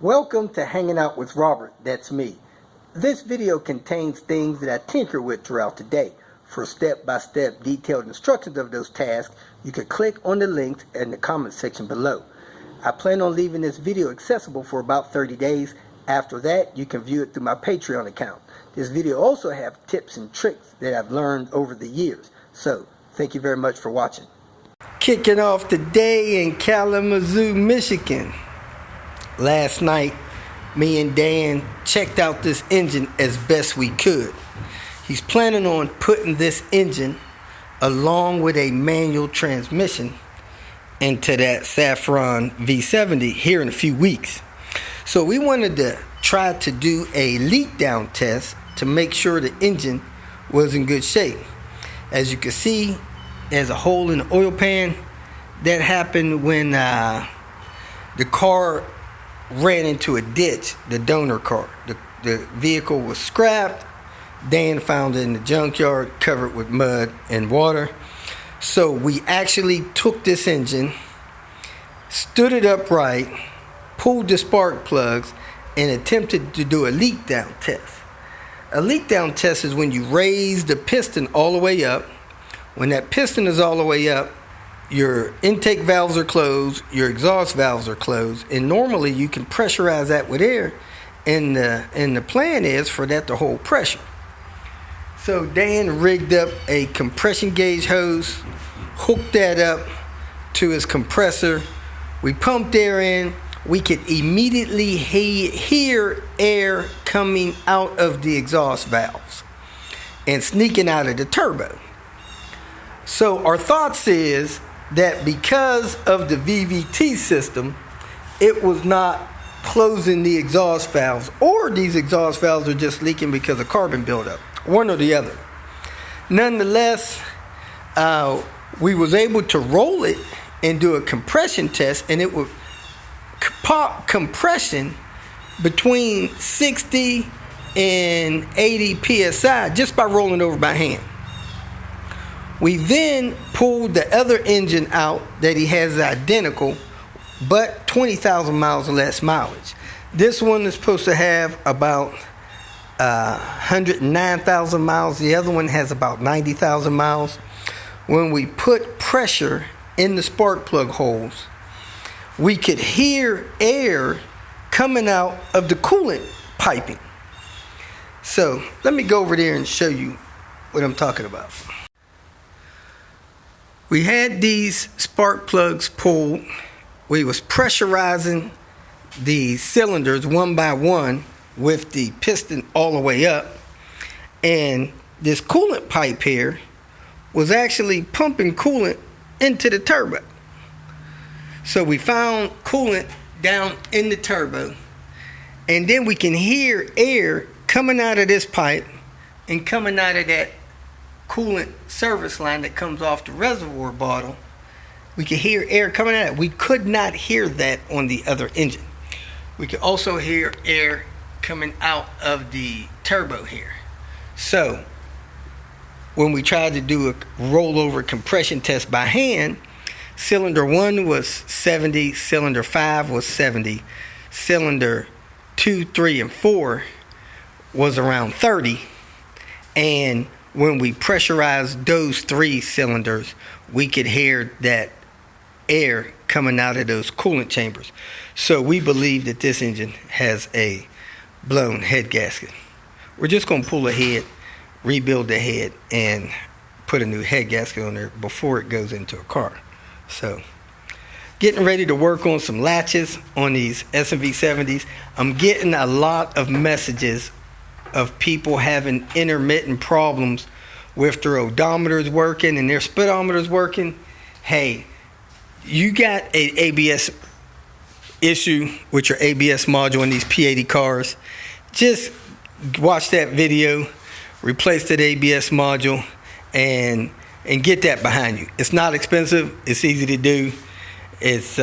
Welcome to Hanging Out with Robert, that's me. This video contains things that I tinker with throughout the day. For step-by-step detailed instructions of those tasks, you can click on the links in the comment section below. I plan on leaving this video accessible for about 30 days. After that, you can view it through my Patreon account. This video also has tips and tricks that I've learned over the years. So, thank you very much for watching. Kicking off the day in Kalamazoo, Michigan. Last night, me and Dan checked out this engine as best we could. He's planning on putting this engine along with a manual transmission into that Saffron V70 here in a few weeks. So we wanted to try to do a leak down test to make sure the engine was in good shape. As you can see, there's a hole in the oil pan. That happened when the car ran into a ditch, the donor car. The vehicle was scrapped. Dan found it in the junkyard covered with mud and water. So we actually took this engine, stood it upright, pulled the spark plugs, and attempted to do a leak down test. A leak down test is when you raise the piston all the way up. When that piston is all the way up, your intake valves are closed, your exhaust valves are closed, and normally you can pressurize that with air, and the plan is for that to hold pressure. So Dan rigged up a compression gauge hose, hooked that up to his compressor. We pumped air in. We could immediately hear air coming out of the exhaust valves and sneaking out of the turbo. So our thoughts is that because of the VVT system, it was not closing the exhaust valves, or these exhaust valves are just leaking because of carbon buildup, one or the other. Nonetheless, we was able to roll it and do a compression test, and it would pop compression between 60 and 80 psi just by rolling over by hand. We then pulled the other engine out that he has identical, but 20,000 miles less mileage. This one is supposed to have about 109,000 miles. The other one has about 90,000 miles. When we put pressure in the spark plug holes, we could hear air coming out of the coolant piping. So let me go over there and show you what I'm talking about. We had these spark plugs pulled. We was pressurizing the cylinders one by one with the piston all the way up. And this coolant pipe here was actually pumping coolant into the turbo. So we found coolant down in the turbo. And then we can hear air coming out of this pipe and coming out of that coolant service line that comes off the reservoir bottle. We could hear air coming out of it. We could not hear that on the other engine. We could also hear air coming out of the turbo here. So when we tried to do a rollover compression test by hand, cylinder 1 was 70, cylinder 5 was 70, cylinder 2, 3, and 4 was around 30, and when we pressurized those 3 cylinders, we could hear that air coming out of those coolant chambers. So we believe that this engine has a blown head gasket. We're just going to pull ahead, rebuild the head, and put a new head gasket on there before it goes into a car. So getting ready to work on some latches on these SMV70s. I'm getting a lot of messages of people having intermittent problems with their odometers working and their speedometers working. Hey, you got an ABS issue with your ABS module in these P80 cars. Just watch that video, replace that ABS module, and get that behind you. It's not expensive. It's easy to do. It's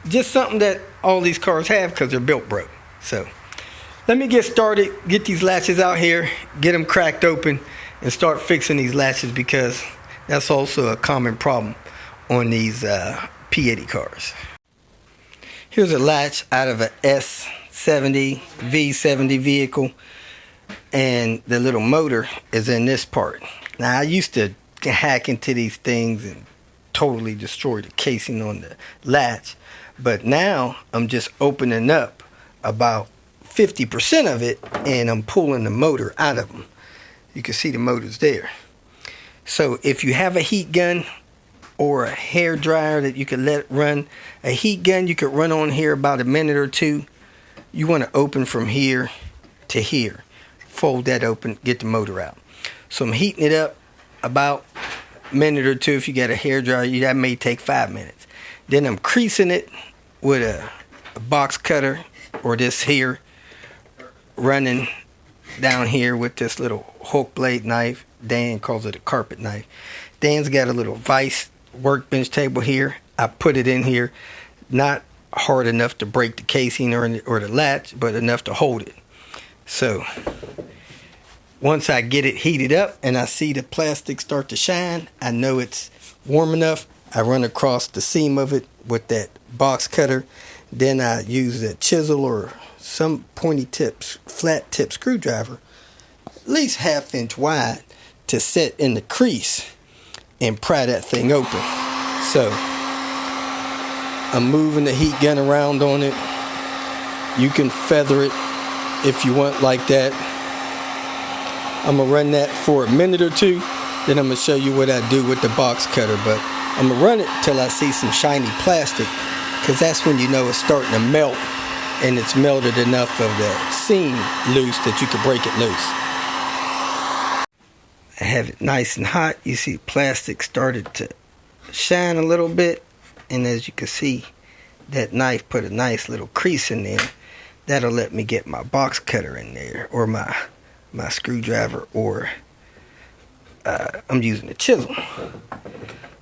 just something that all these cars have because they're built broke. So let me get started, get these latches out here, get them cracked open, and start fixing these latches, because that's also a common problem on these P80 cars. Here's a latch out of a S70, V70 vehicle, and the little motor is in this part. Now I used to hack into these things and totally destroy the casing on the latch, but now I'm just opening up about 50% of it and I'm pulling the motor out of them. You can see the motor's there. So if you have a heat gun or a hair dryer that you can let run, a heat gun you could run on here about a minute or two. You want to open from here to here. Fold that open, get the motor out. So I'm heating it up about a minute or two. If you got a hair dryer, that may take 5 minutes. Then I'm creasing it with a box cutter or this here, running down here with this little hook blade knife. Dan calls it a carpet knife. Dan's got a little vise workbench table here. I put it in here, not hard enough to break the casing or the latch, but enough to hold it. So once I get it heated up and I see the plastic start to shine, I know it's warm enough. I run across the seam of it with that box cutter. Then I use a chisel or some pointy tips, flat tip screwdriver, at least 1/2 inch wide, to set in the crease and pry that thing open. So I'm moving the heat gun around on it. You can feather it if you want like that. I'm gonna run that for a minute or two, then I'm gonna show you what I do with the box cutter. But I'm gonna run it till I see some shiny plastic, because that's when you know it's starting to melt and it's melted enough of the seam loose that you can break it loose. I have it nice and hot. You see plastic started to shine a little bit, and as you can see, that knife put a nice little crease in there. That'll let me get my box cutter in there, or my screwdriver, or I'm using a chisel.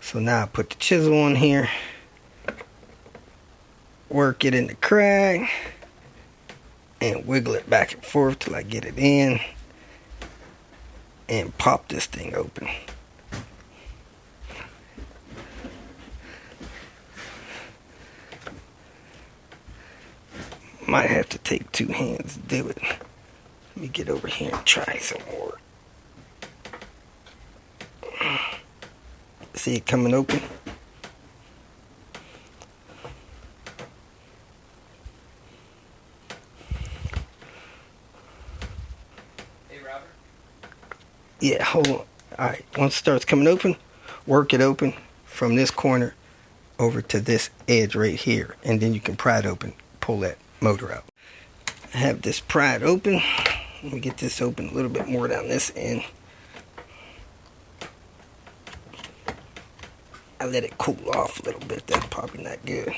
So now I put the chisel on here, work it in the crack, and wiggle it back and forth till I get it in, and pop this thing open. Might have to take 2 hands to do it. Let me get over here and try some more. See it coming open? Hey, Robert. Yeah, hold on. Alright, once it starts coming open, work it open from this corner over to this edge right here, and then you can pry it open, pull that motor out. I have this pried open. Let me get this open a little bit more down this end. I let it cool off a little bit. That's probably not good.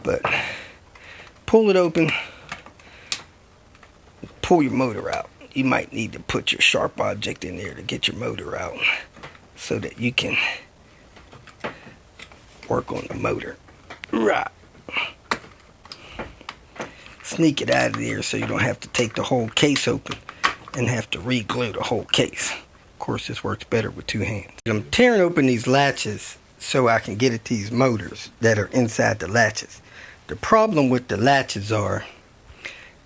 But pull it open. Pull your motor out. You might need to put your sharp object in there to get your motor out so that you can work on the motor. Right. Sneak it out of there so you don't have to take the whole case open and have to re-glue the whole case. Of course, this works better with 2 hands. I'm tearing open these latches so I can get at these motors that are inside the latches. The problem with the latches are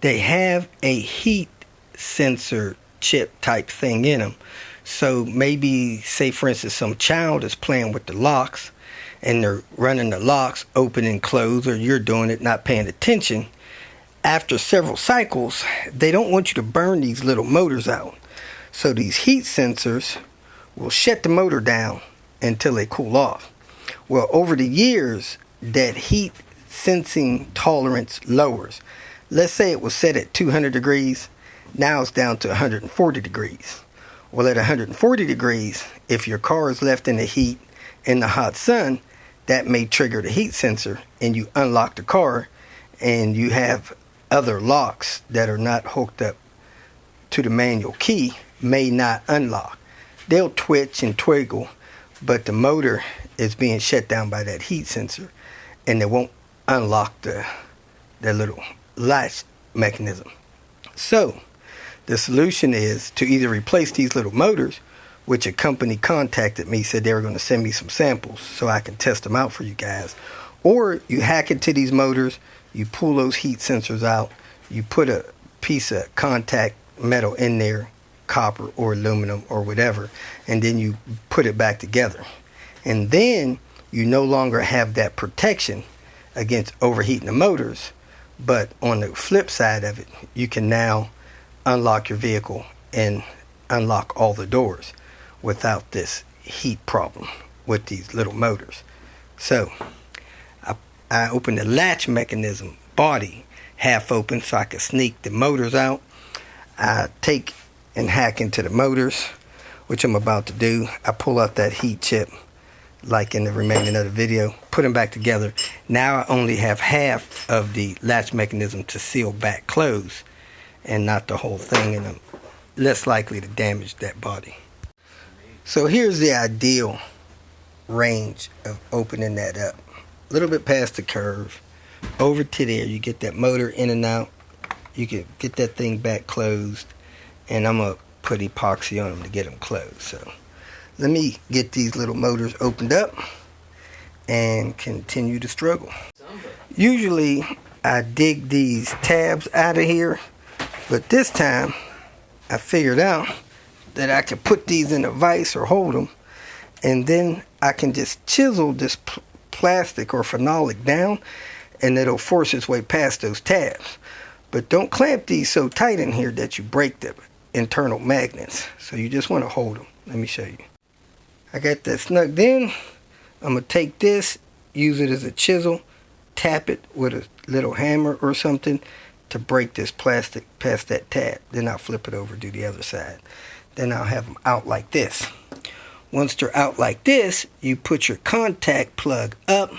they have a heat sensor chip type thing in them. So maybe, say for instance, some child is playing with the locks and they're running the locks open and close, or you're doing it not paying attention. After several cycles, they don't want you to burn these little motors out. So these heat sensors will shut the motor down until they cool off. Well, over the years, that heat sensing tolerance lowers. Let's say it was set at 200 degrees. Now it's down to 140 degrees. Well, at 140 degrees, if your car is left in the heat in the hot sun, that may trigger the heat sensor and you unlock the car and you have other locks that are not hooked up to the manual key may not unlock. They'll twitch and twiggle, but the motor is being shut down by that heat sensor and they won't unlock the little latch mechanism. So the solution is to either replace these little motors, which a company contacted me, said they were going to send me some samples so I can test them out for you guys, or you hack into these motors, You pull those heat sensors out. You put a piece of contact metal in there, copper or aluminum or whatever, and then you put it back together. And then you no longer have that protection against overheating the motors, but on the flip side of it, you can now unlock your vehicle and unlock all the doors without this heat problem with these little motors. So I opened the latch mechanism body half open so I could sneak the motors out. I take and hack into the motors, which I'm about to do. I pull out that heat chip like in the remaining of the video, put them back together. Now I only have half of the latch mechanism to seal back closed and not the whole thing, and I'm less likely to damage that body. So here's the ideal range of opening that up. A little bit past the curve, over to there, you get that motor in and out. You can get that thing back closed, and I'm going to put epoxy on them to get them closed. So let me get these little motors opened up and continue to struggle. Usually I dig these tabs out of here, but this time I figured out that I can put these in a vise or hold them, and then I can just chisel this plastic or phenolic down, and it'll force its way past those tabs. But don't clamp these so tight in here that you break the internal magnets. So you just want to hold them. Let me show you. I got that snugged in. I'm going to take this, use it as a chisel, tap it with a little hammer or something to break this plastic past that tab. Then I'll flip it over, do the other side. Then I'll have them out like this. Once they're out like this, you put your contact plug up.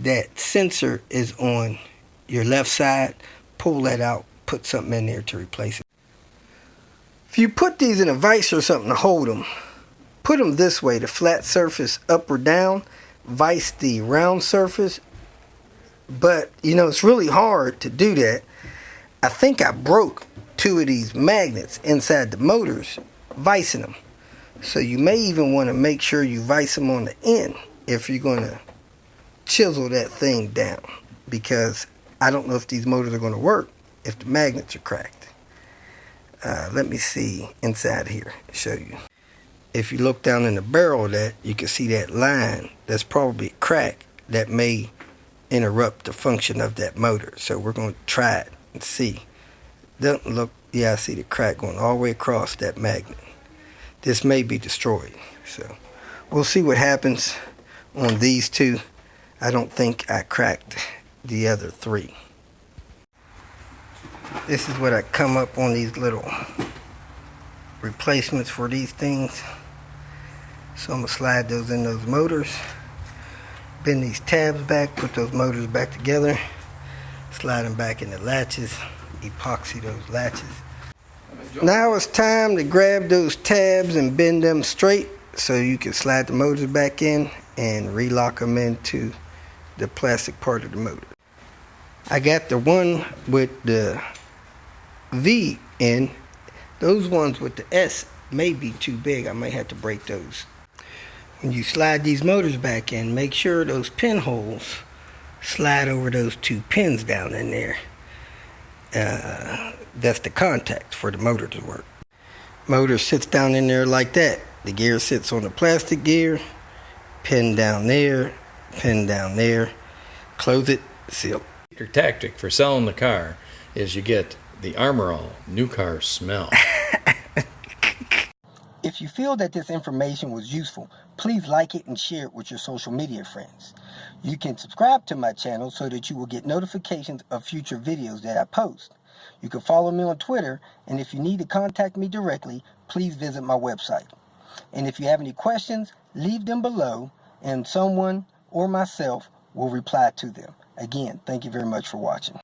That sensor is on your left side. Pull that out, put something in there to replace it. If you put these in a vise or something to hold them, put them this way, the flat surface up or down, vise the round surface. But you know, it's really hard to do that. I think I broke 2 of these magnets inside the motors vicing them. So you may even want to make sure you vise them on the end if you're going to chisel that thing down, because I don't know if these motors are going to work if the magnets are cracked. Let me see inside here, show you. If you look down in the barrel of that, you can see that line that's probably cracked that may interrupt the function of that motor. So we're going to try it and see. Doesn't look, yeah, I see the crack going all the way across that magnet. This may be destroyed. So we'll see what happens on these two. I don't think I cracked the other 3. This is what I come up on these little replacements for these things. So I'm going to slide those in those motors, bend these tabs back, put those motors back together, slide them back in the latches, epoxy those latches. Now it's time to grab those tabs and bend them straight so you can slide the motors back in and relock them into the plastic part of the motor. I got the one with the V in. Those ones with the S may be too big. I may have to break those. When you slide these motors back in, make sure those pinholes slide over those 2 pins down in there. That's the contact for the motor to work. Motor sits down in there like that. The gear sits on the plastic gear. Pin down there, pin down there. Close it, seal. Your tactic for selling the car is you get the Armor All new car smell. If you feel that this information was useful, please like it and share it with your social media friends. You can subscribe to my channel so that you will get notifications of future videos that I post. You can follow me on Twitter, and if you need to contact me directly, please visit my website. And if you have any questions, leave them below, and someone or myself will reply to them. Again, thank you very much for watching.